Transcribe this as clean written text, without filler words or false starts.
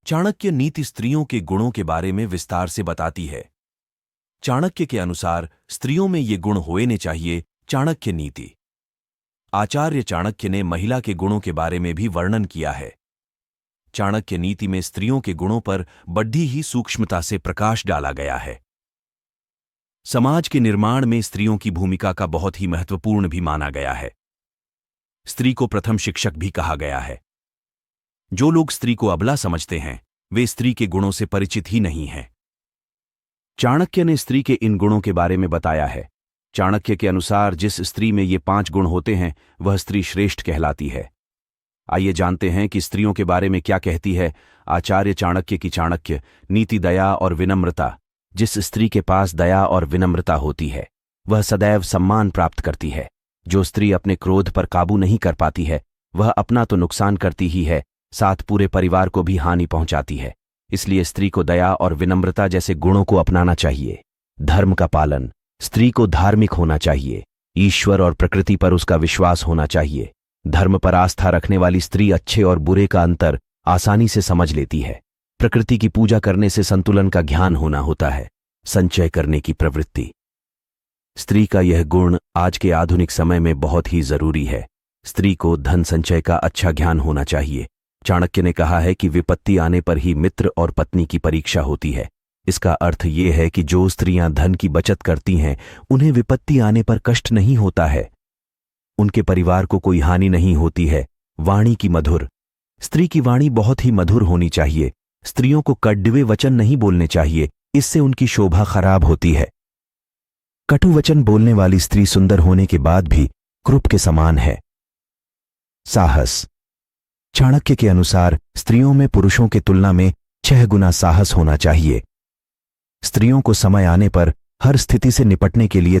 चाणक्य नीति स्त्रियों के गुणों के बारे में विस्तार से बताती है। चाणक्य के अनुसार स्त्रियों में ये गुण होने चाहिए। चाणक्य नीति। आचार्य चाणक्य ने महिला के गुणों के बारे में भी वर्णन किया है। चाणक्य नीति में स्त्रियों के गुणों पर बड़ी ही सूक्ष्मता से प्रकाश डाला गया है। समाज के निर्माण में स्त्रियों की भूमिका का बहुत ही महत्वपूर्ण भी माना गया है। स्त्री को प्रथम शिक्षक भी कहा गया है। जो लोग स्त्री को अबला समझते हैं वे स्त्री के गुणों से परिचित ही नहीं हैं। चाणक्य ने स्त्री के इन गुणों के बारे में बताया है। चाणक्य के अनुसार जिस स्त्री में ये 5 गुण होते हैं वह स्त्री श्रेष्ठ कहलाती है। आइए जानते हैं कि स्त्रियों के बारे में क्या कहती है आचार्य चाणक्य की चाणक्य नीति। दया और विनम्रता। जिस स्त्री के पास दया और विनम्रता होती है वह सदैव सम्मान प्राप्त करती है। जो स्त्री अपने क्रोध पर काबू नहीं कर पाती है वह अपना तो नुकसान करती ही है, साथ पूरे परिवार को भी हानि पहुंचाती है। इसलिए स्त्री को दया और विनम्रता जैसे गुणों को अपनाना चाहिए। धर्म का पालन। स्त्री को धार्मिक होना चाहिए। ईश्वर और प्रकृति पर उसका विश्वास होना चाहिए। धर्म पर आस्था रखने वाली स्त्री अच्छे और बुरे का अंतर आसानी से समझ लेती है। प्रकृति की पूजा करने से संतुलन का ज्ञान होना होता है। संचय करने की प्रवृत्ति। स्त्री का यह गुण आज के आधुनिक समय में बहुत ही जरूरी है। स्त्री को धन संचय का अच्छा ज्ञान होना चाहिए। चाणक्य ने कहा है कि विपत्ति आने पर ही मित्र और पत्नी की परीक्षा होती है। इसका अर्थ ये है कि जो स्त्रियां धन की बचत करती हैं उन्हें विपत्ति आने पर कष्ट नहीं होता है। उनके परिवार को कोई हानि नहीं होती है। वाणी की मधुर। स्त्री की वाणी बहुत ही मधुर होनी चाहिए। स्त्रियों को कड़वे वचन नहीं बोलने चाहिए, इससे उनकी शोभा खराब होती है। कटु वचन बोलने वाली स्त्री सुंदर होने के बाद भी क्रूप के समान है। साहस। चाणक्य के अनुसार स्त्रियों में पुरुषों की तुलना में 6 गुना साहस होना चाहिए। स्त्रियों को समय आने पर हर स्थिति से निपटने के लिए